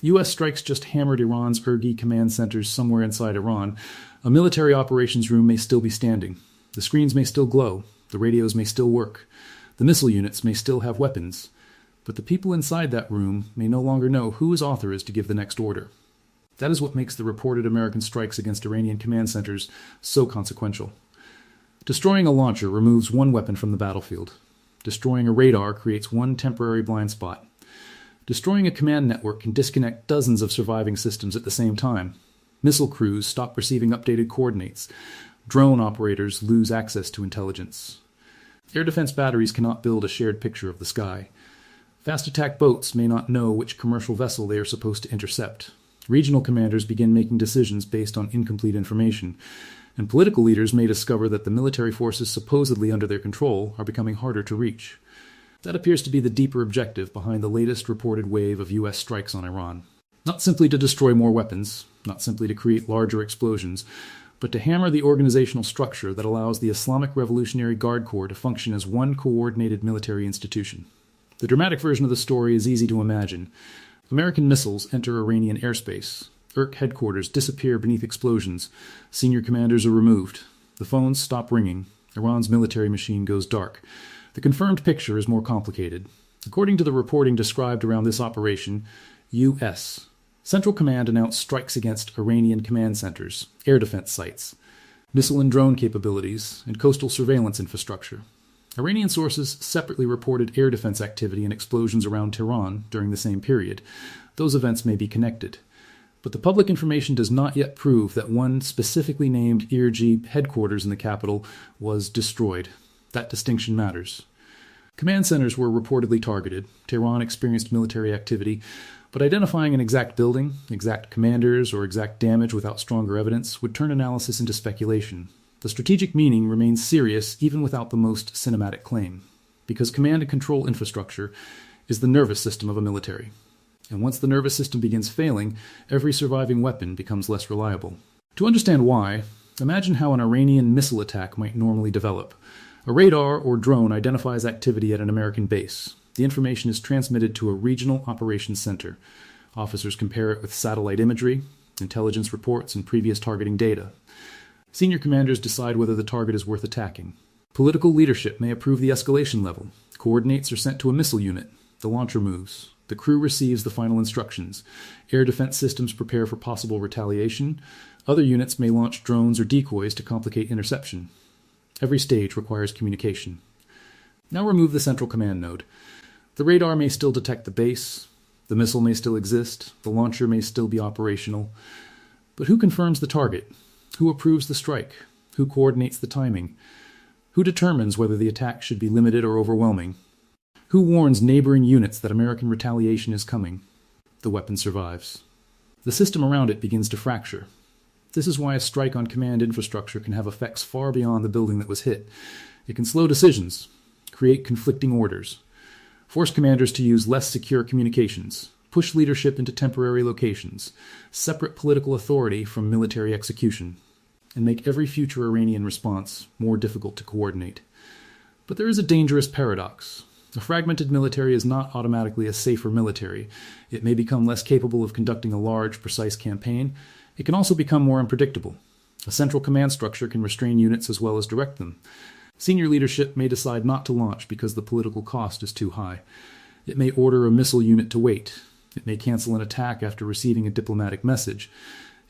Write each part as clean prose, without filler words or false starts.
U.S. strikes just hammered Iran's IRGC command centers somewhere inside Iran. A military operations room may still be standing. The screens may still glow. The radios may still work. The missile units may still have weapons. But the people inside that room may no longer know who is authorized to give the next order. That is what makes the reported American strikes against Iranian command centers so consequential. Destroying a launcher removes one weapon from the battlefield. Destroying a radar creates one temporary blind spot. Destroying a command network can disconnect dozens of surviving systems at the same time. Missile crews stop receiving updated coordinates. Drone operators lose access to intelligence. Air defense batteries cannot build a shared picture of the sky. Fast attack boats may not know which commercial vessel they are supposed to intercept. Regional commanders begin making decisions based on incomplete information. And political leaders may discover that the military forces supposedly under their control are becoming harder to reach. That appears to be the deeper objective behind the latest reported wave of U.S. strikes on Iran. Not simply to destroy more weapons, not simply to create larger explosions, but to hammer the organizational structure that allows the Islamic Revolutionary Guard Corps to function as one coordinated military institution. The dramatic version of the story is easy to imagine. American missiles enter Iranian airspace. IRGC headquarters disappear beneath explosions. Senior commanders are removed. The phones stop ringing. Iran's military machine goes dark. The confirmed picture is more complicated. According to the reporting described around this operation, U.S. Central Command announced strikes against Iranian command centers, air defense sites, missile and drone capabilities, and coastal surveillance infrastructure. Iranian sources separately reported air defense activity and explosions around Tehran during the same period. Those events may be connected. But the public information does not yet prove that one specifically named IRGC headquarters in the capital was destroyed. That distinction matters. Command centers were reportedly targeted. Tehran experienced military activity, but identifying an exact building, exact commanders, or exact damage without stronger evidence would turn analysis into speculation. The strategic meaning remains serious even without the most cinematic claim, because command and control infrastructure is the nervous system of a military. And once the nervous system begins failing, every surviving weapon becomes less reliable. To understand why, imagine how an Iranian missile attack might normally develop. A radar or drone identifies activity at an American base. The information is transmitted to a regional operations center. Officers compare it with satellite imagery, intelligence reports, and previous targeting data. Senior commanders decide whether the target is worth attacking. Political leadership may approve the escalation level. Coordinates are sent to a missile unit. The launcher moves. The crew receives the final instructions. Air defense systems prepare for possible retaliation. Other units may launch drones or decoys to complicate interception. Every stage requires communication. Now remove the central command node. The radar may still detect the base. The missile may still exist. The launcher may still be operational. But who confirms the target? Who approves the strike? Who coordinates the timing? Who determines whether the attack should be limited or overwhelming? Who warns neighboring units that American retaliation is coming? The weapon survives. The system around it begins to fracture. This is why a strike on command infrastructure can have effects far beyond the building that was hit. It can slow decisions, create conflicting orders, force commanders to use less secure communications, push leadership into temporary locations, separate political authority from military execution, and make every future Iranian response more difficult to coordinate. But there is a dangerous paradox. A fragmented military is not automatically a safer military. It may become less capable of conducting a large, precise campaign. It can also become more unpredictable. A central command structure can restrain units as well as direct them. Senior leadership may decide not to launch because the political cost is too high. It may order a missile unit to wait. It may cancel an attack after receiving a diplomatic message.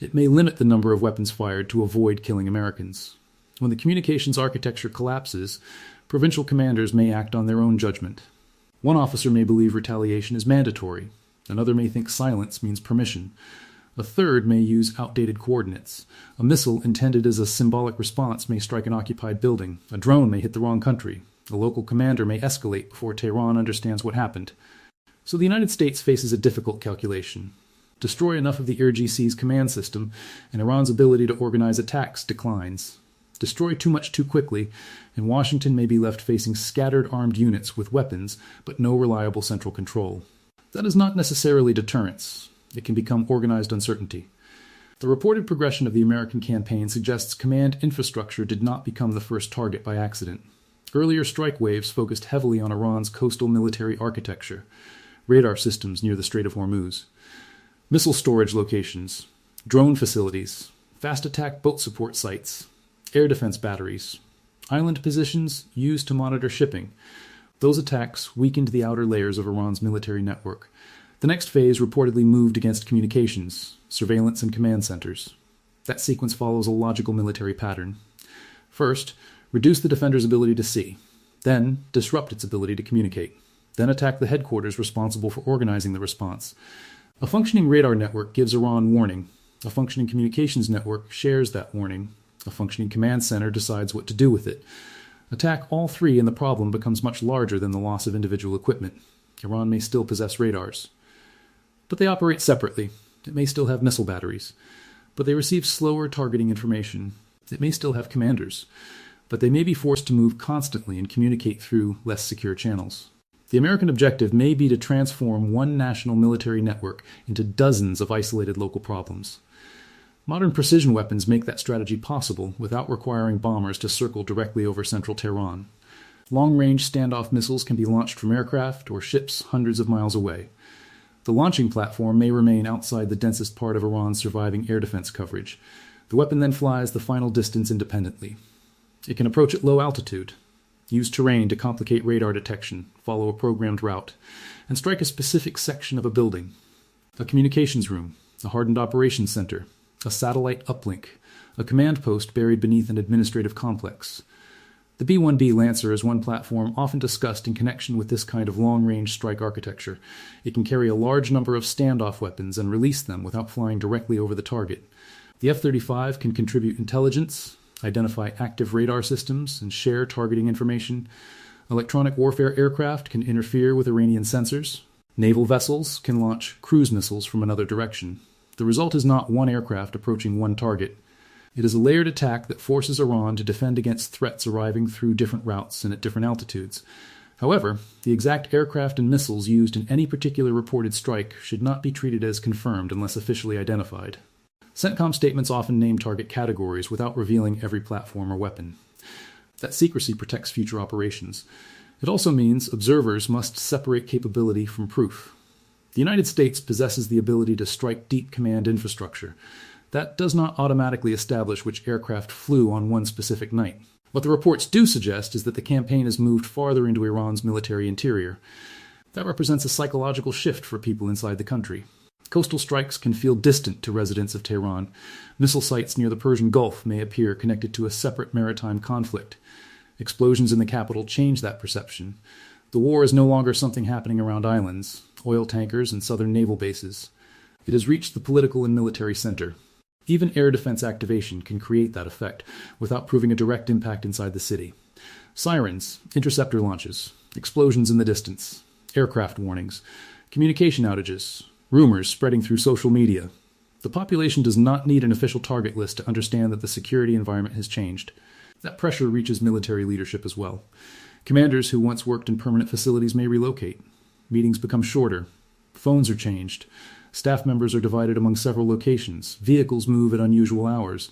It may limit the number of weapons fired to avoid killing Americans. When the communications architecture collapses, provincial commanders may act on their own judgment. One officer may believe retaliation is mandatory. Another may think silence means permission. A third may use outdated coordinates. A missile intended as a symbolic response may strike an occupied building. A drone may hit the wrong country. A local commander may escalate before Tehran understands what happened. So the United States faces a difficult calculation. Destroy enough of the IRGC's command system, and Iran's ability to organize attacks declines. Destroy too much too quickly, and Washington may be left facing scattered armed units with weapons, but no reliable central control. That is not necessarily deterrence. It can become organized uncertainty. The reported progression of the American campaign suggests command infrastructure did not become the first target by accident. Earlier strike waves focused heavily on Iran's coastal military architecture, radar systems near the Strait of Hormuz. Missile storage locations, drone facilities, fast attack boat support sites, air defense batteries, island positions used to monitor shipping. Those attacks weakened the outer layers of Iran's military network. The next phase reportedly moved against communications, surveillance, and command centers. That sequence follows a logical military pattern. First, reduce the defender's ability to see. Then, disrupt its ability to communicate. Then attack the headquarters responsible for organizing the response. A functioning radar network gives Iran warning. A functioning communications network shares that warning. A functioning command center decides what to do with it. Attack all three and the problem becomes much larger than the loss of individual equipment. Iran may still possess radars. But they operate separately. It may still have missile batteries. But they receive slower targeting information. It may still have commanders. But they may be forced to move constantly and communicate through less secure channels. The American objective may be to transform one national military network into dozens of isolated local problems. Modern precision weapons make that strategy possible without requiring bombers to circle directly over central Tehran. Long-range standoff missiles can be launched from aircraft or ships hundreds of miles away. The launching platform may remain outside the densest part of Iran's surviving air defense coverage. The weapon then flies the final distance independently. It can approach at low altitude, use terrain to complicate radar detection, follow a programmed route, and strike a specific section of a building, a communications room, a hardened operations center, a satellite uplink, a command post buried beneath an administrative complex. The B-1B Lancer is one platform often discussed in connection with this kind of long-range strike architecture. It can carry a large number of standoff weapons and release them without flying directly over the target. The F-35 can contribute intelligence, identify active radar systems, and share targeting information. Electronic warfare aircraft can interfere with Iranian sensors. Naval vessels can launch cruise missiles from another direction. The result is not one aircraft approaching one target. It is a layered attack that forces Iran to defend against threats arriving through different routes and at different altitudes. However, the exact aircraft and missiles used in any particular reported strike should not be treated as confirmed unless officially identified. CENTCOM statements often name target categories without revealing every platform or weapon. That secrecy protects future operations. It also means observers must separate capability from proof. The United States possesses the ability to strike deep command infrastructure. That does not automatically establish which aircraft flew on one specific night. What the reports do suggest is that the campaign has moved farther into Iran's military interior. That represents a psychological shift for people inside the country. Coastal strikes can feel distant to residents of Tehran. Missile sites near the Persian Gulf may appear connected to a separate maritime conflict. Explosions in the capital change that perception. The war is no longer something happening around islands, oil tankers, and southern naval bases. It has reached the political and military center. Even air defense activation can create that effect without proving a direct impact inside the city. Sirens, interceptor launches, explosions in the distance, aircraft warnings, communication outages, rumors spreading through social media. The population does not need an official target list to understand that the security environment has changed. That pressure reaches military leadership as well. Commanders who once worked in permanent facilities may relocate. Meetings become shorter. Phones are changed. Staff members are divided among several locations. Vehicles move at unusual hours.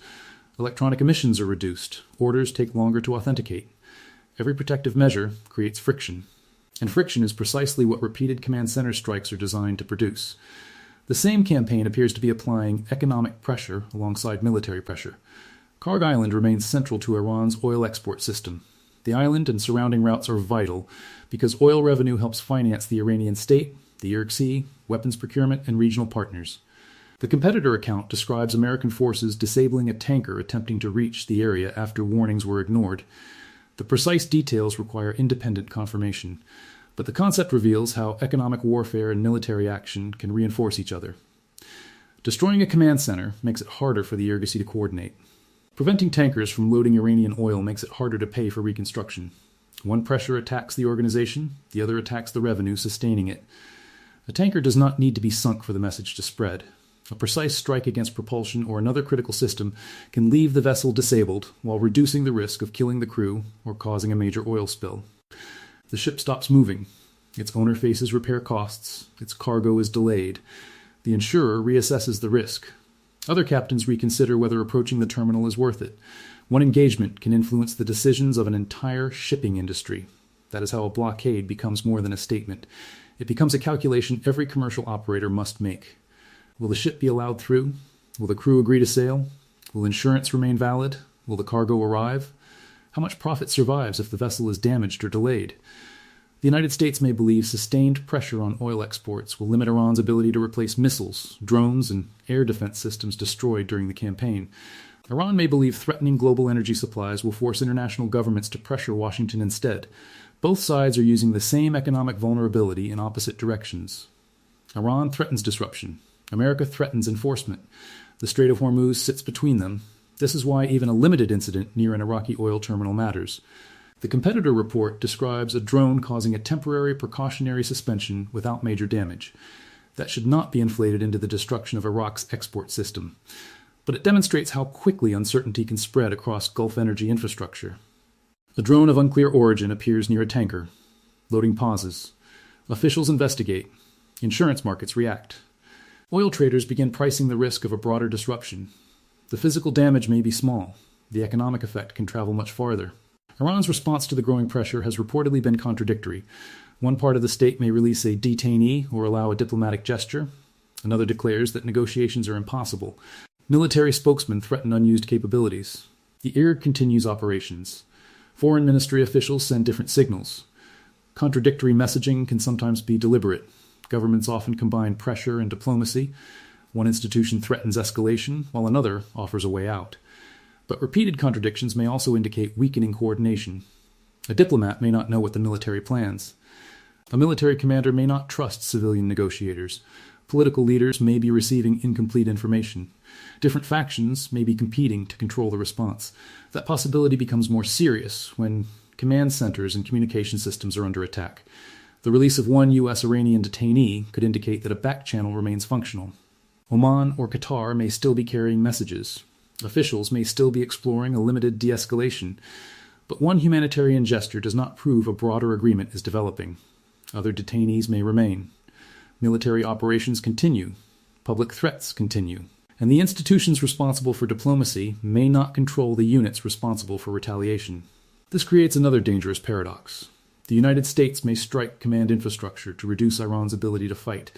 Electronic emissions are reduced. Orders take longer to authenticate. Every protective measure creates friction. And friction is precisely what repeated command center strikes are designed to produce. The same campaign appears to be applying economic pressure alongside military pressure. Karg Island remains central to Iran's oil export system. The island and surrounding routes are vital because oil revenue helps finance the Iranian state, the IRGC, weapons procurement, and regional partners. The competitor account describes American forces disabling a tanker attempting to reach the area after warnings were ignored. The precise details require independent confirmation, but the concept reveals how economic warfare and military action can reinforce each other. Destroying a command center makes it harder for the IRGC to coordinate. Preventing tankers from loading Iranian oil makes it harder to pay for reconstruction. One pressure attacks the organization, the other attacks the revenue sustaining it. A tanker does not need to be sunk for the message to spread. A precise strike against propulsion or another critical system can leave the vessel disabled while reducing the risk of killing the crew or causing a major oil spill. The ship stops moving. Its owner faces repair costs. Its cargo is delayed. The insurer reassesses the risk. Other captains reconsider whether approaching the terminal is worth it. One engagement can influence the decisions of an entire shipping industry. That is how a blockade becomes more than a statement. It becomes a calculation every commercial operator must make. Will the ship be allowed through? Will the crew agree to sail? Will insurance remain valid? Will the cargo arrive? How much profit survives if the vessel is damaged or delayed? The United States may believe sustained pressure on oil exports will limit Iran's ability to replace missiles, drones, and air defense systems destroyed during the campaign. Iran may believe threatening global energy supplies will force international governments to pressure Washington instead. Both sides are using the same economic vulnerability in opposite directions. Iran threatens disruption. America threatens enforcement. The Strait of Hormuz sits between them. This is why even a limited incident near an Iraqi oil terminal matters. The competitor report describes a drone causing a temporary precautionary suspension without major damage. That should not be inflated into the destruction of Iraq's export system. But it demonstrates how quickly uncertainty can spread across Gulf energy infrastructure. A drone of unclear origin appears near a tanker. Loading pauses. Officials investigate. Insurance markets react. Oil traders begin pricing the risk of a broader disruption. The physical damage may be small. The economic effect can travel much farther. Iran's response to the growing pressure has reportedly been contradictory. One part of the state may release a detainee or allow a diplomatic gesture. Another declares that negotiations are impossible. Military spokesmen threaten unused capabilities. The IRG continues operations. Foreign ministry officials send different signals. Contradictory messaging can sometimes be deliberate. Governments often combine pressure and diplomacy. One institution threatens escalation, while another offers a way out. But repeated contradictions may also indicate weakening coordination. A diplomat may not know what the military plans. A military commander may not trust civilian negotiators. Political leaders may be receiving incomplete information. Different factions may be competing to control the response. That possibility becomes more serious when command centers and communication systems are under attack. The release of one U.S.-Iranian detainee could indicate that a back channel remains functional. Oman or Qatar may still be carrying messages. Officials may still be exploring a limited de-escalation. But one humanitarian gesture does not prove a broader agreement is developing. Other detainees may remain. Military operations continue. Public threats continue. And the institutions responsible for diplomacy may not control the units responsible for retaliation. This creates another dangerous paradox. The United States may strike command infrastructure to reduce Iran's ability to fight.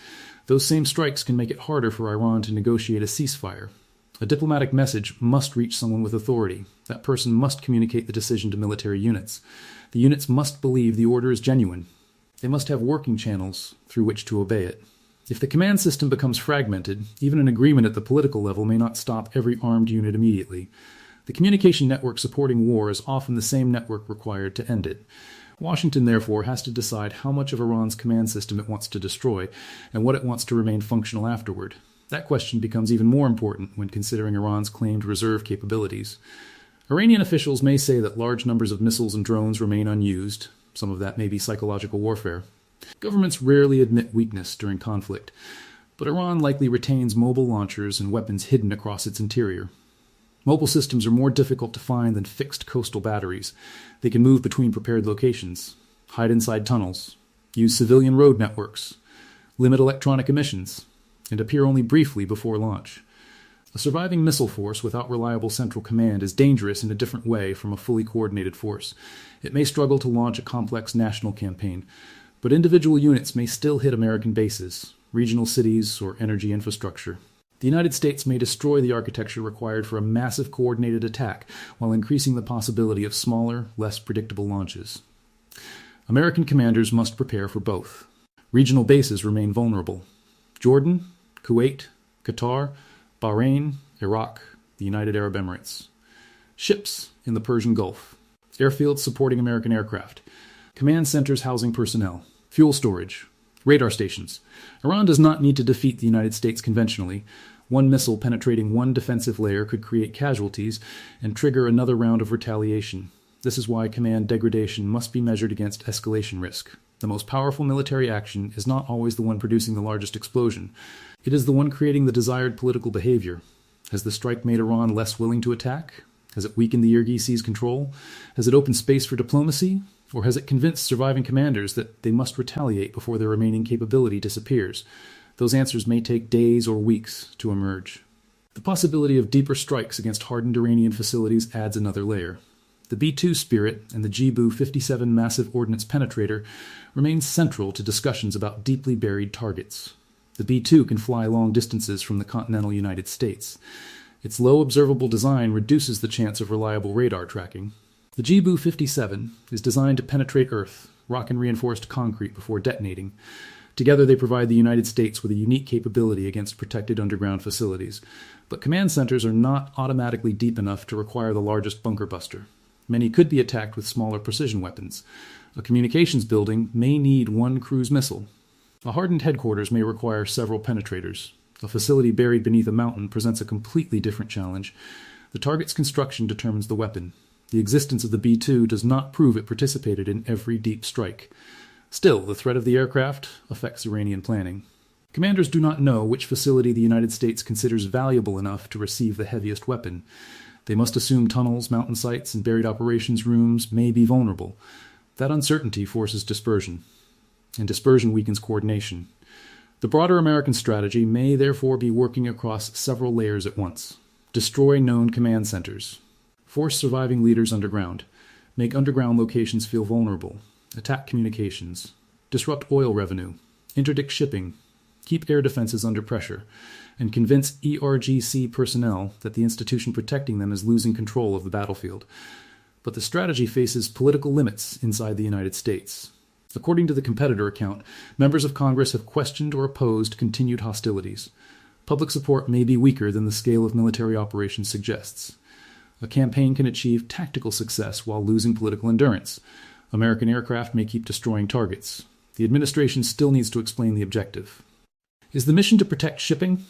Those same strikes can make it harder for Iran to negotiate a ceasefire. A diplomatic message must reach someone with authority. That person must communicate the decision to military units. The units must believe the order is genuine. They must have working channels through which to obey it. If the command system becomes fragmented, even an agreement at the political level may not stop every armed unit immediately. The communication network supporting war is often the same network required to end it. Washington, therefore, has to decide how much of Iran's command system it wants to destroy and what it wants to remain functional afterward. That question becomes even more important when considering Iran's claimed reserve capabilities. Iranian officials may say that large numbers of missiles and drones remain unused. Some of that may be psychological warfare. Governments rarely admit weakness during conflict, but Iran likely retains mobile launchers and weapons hidden across its interior. Mobile systems are more difficult to find than fixed coastal batteries. They can move between prepared locations, hide inside tunnels, use civilian road networks, limit electronic emissions, and appear only briefly before launch. A surviving missile force without reliable central command is dangerous in a different way from a fully coordinated force. It may struggle to launch a complex national campaign, but individual units may still hit American bases, regional cities, or energy infrastructure. The United States may destroy the architecture required for a massive coordinated attack while increasing the possibility of smaller, less predictable launches. American commanders must prepare for both. Regional bases remain vulnerable. Jordan, Kuwait, Qatar, Bahrain, Iraq, the United Arab Emirates. Ships in the Persian Gulf. Airfields supporting American aircraft. Command centers housing personnel. Fuel storage. Radar stations. Iran does not need to defeat the United States conventionally. One missile penetrating one defensive layer could create casualties and trigger another round of retaliation. This is why command degradation must be measured against escalation risk. The most powerful military action is not always the one producing the largest explosion. It is the one creating the desired political behavior. Has the strike made Iran less willing to attack? Has it weakened the IRGC's control? Has it opened space for diplomacy? Or has it convinced surviving commanders that they must retaliate before their remaining capability disappears? Those answers may take days or weeks to emerge. The possibility of deeper strikes against hardened Iranian facilities adds another layer. The B-2 Spirit and the Jibu-57 massive ordnance penetrator remain central to discussions about deeply buried targets. The B-2 can fly long distances from the continental United States. Its low observable design reduces the chance of reliable radar tracking. The GBU-57 is designed to penetrate Earth, rock and reinforced concrete before detonating. Together they provide the United States with a unique capability against protected underground facilities. But command centers are not automatically deep enough to require the largest bunker buster. Many could be attacked with smaller precision weapons. A communications building may need one cruise missile. A hardened headquarters may require several penetrators. A facility buried beneath a mountain presents a completely different challenge. The target's construction determines the weapon. The existence of the B-2 does not prove it participated in every deep strike. Still, the threat of the aircraft affects Iranian planning. Commanders do not know which facility the United States considers valuable enough to receive the heaviest weapon. They must assume tunnels, mountain sites, and buried operations rooms may be vulnerable. That uncertainty forces dispersion, and dispersion weakens coordination. The broader American strategy may therefore be working across several layers at once. Destroy known command centers. Force surviving leaders underground. Make underground locations feel vulnerable. Attack communications. Disrupt oil revenue. Interdict shipping. Keep air defenses under pressure. And convince IRGC personnel that the institution protecting them is losing control of the battlefield. But the strategy faces political limits inside the United States. According to the competitor account, members of Congress have questioned or opposed continued hostilities. Public support may be weaker than the scale of military operations suggests. A campaign can achieve tactical success while losing political endurance. American aircraft may keep destroying targets. The administration still needs to explain the objective. Is the mission to protect shipping?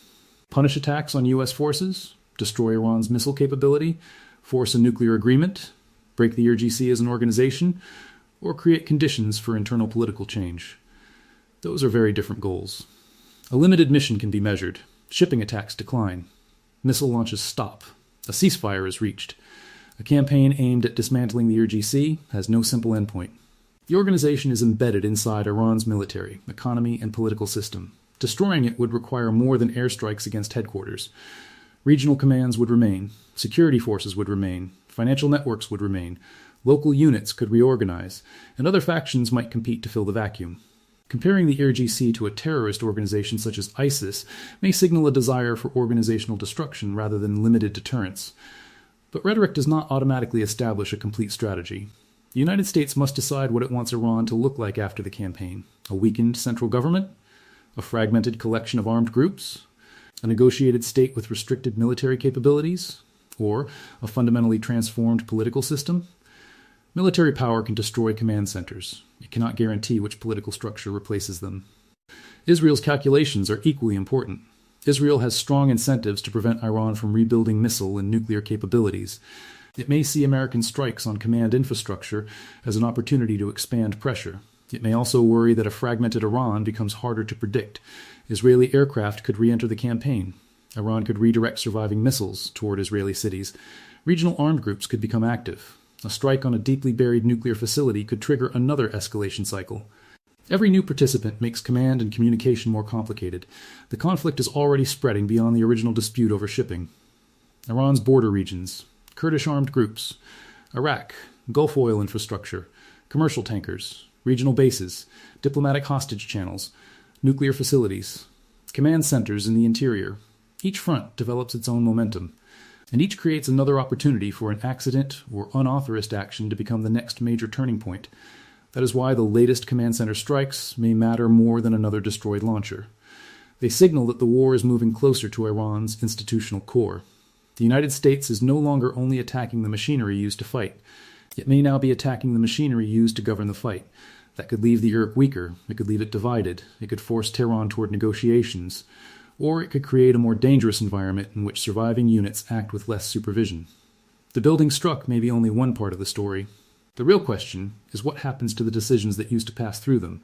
Punish attacks on U.S. forces? Destroy Iran's missile capability? Force a nuclear agreement? Break the IRGC as an organization? Or create conditions for internal political change? Those are very different goals. A limited mission can be measured. Shipping attacks decline. Missile launches stop. A ceasefire is reached. A campaign aimed at dismantling the IRGC has no simple endpoint. The organization is embedded inside Iran's military, economy, and political system. Destroying it would require more than airstrikes against headquarters. Regional commands would remain. Security forces would remain. Financial networks would remain. Local units could reorganize, and other factions might compete to fill the vacuum. Comparing the IRGC to a terrorist organization such as ISIS may signal a desire for organizational destruction rather than limited deterrence. But rhetoric does not automatically establish a complete strategy. The United States must decide what it wants Iran to look like after the campaign. A weakened central government? A fragmented collection of armed groups? A negotiated state with restricted military capabilities? Or a fundamentally transformed political system? Military power can destroy command centers. It cannot guarantee which political structure replaces them. Israel's calculations are equally important. Israel has strong incentives to prevent Iran from rebuilding missile and nuclear capabilities. It may see American strikes on command infrastructure as an opportunity to expand pressure. It may also worry that a fragmented Iran becomes harder to predict. Israeli aircraft could re-enter the campaign. Iran could redirect surviving missiles toward Israeli cities. Regional armed groups could become active. A strike on a deeply buried nuclear facility could trigger another escalation cycle. Every new participant makes command and communication more complicated. The conflict is already spreading beyond the original dispute over shipping. Iran's border regions, Kurdish armed groups, Iraq, Gulf oil infrastructure, commercial tankers, regional bases, diplomatic hostage channels, nuclear facilities, command centers in the interior. Each front develops its own momentum, and each creates another opportunity for an accident or unauthorized action to become the next major turning point. That is why the latest command center strikes may matter more than another destroyed launcher. They signal that the war is moving closer to Iran's institutional core. The United States is no longer only attacking the machinery used to fight. It may now be attacking the machinery used to govern the fight. That could leave the Iraq weaker. It could leave it divided. It could force Tehran toward negotiations. Or it could create a more dangerous environment in which surviving units act with less supervision. The building struck may be only one part of the story. The real question is what happens to the decisions that used to pass through them.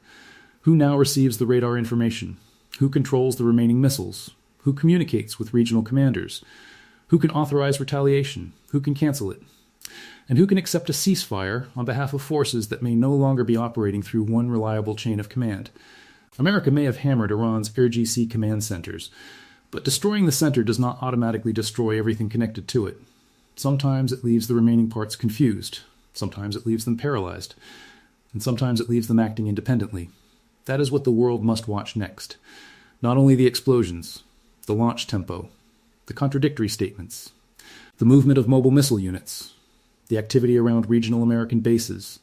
Who now receives the radar information? Who controls the remaining missiles? Who communicates with regional commanders? Who can authorize retaliation? Who can cancel it? And who can accept a ceasefire on behalf of forces that may no longer be operating through one reliable chain of command? America may have hammered Iran's IRGC command centers, but destroying the center does not automatically destroy everything connected to it. Sometimes it leaves the remaining parts confused. Sometimes it leaves them paralyzed. And sometimes it leaves them acting independently. That is what the world must watch next. Not only the explosions, the launch tempo, the contradictory statements, the movement of mobile missile units, the activity around regional American bases,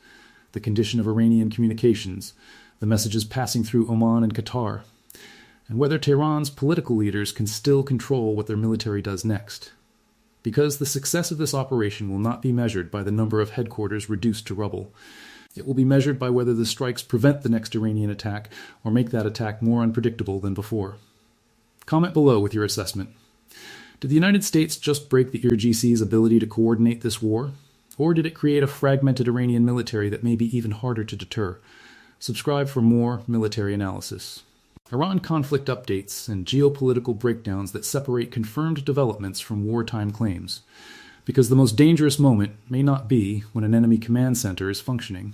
the condition of Iranian communications, the messages passing through Oman and Qatar, and whether Tehran's political leaders can still control what their military does next. Because the success of this operation will not be measured by the number of headquarters reduced to rubble. It will be measured by whether the strikes prevent the next Iranian attack or make that attack more unpredictable than before. Comment below with your assessment. Did the United States just break the IRGC's ability to coordinate this war? Or did it create a fragmented Iranian military that may be even harder to deter? Subscribe for more military analysis. Iran conflict updates and geopolitical breakdowns that separate confirmed developments from wartime claims. Because the most dangerous moment may not be when an enemy command center is functioning,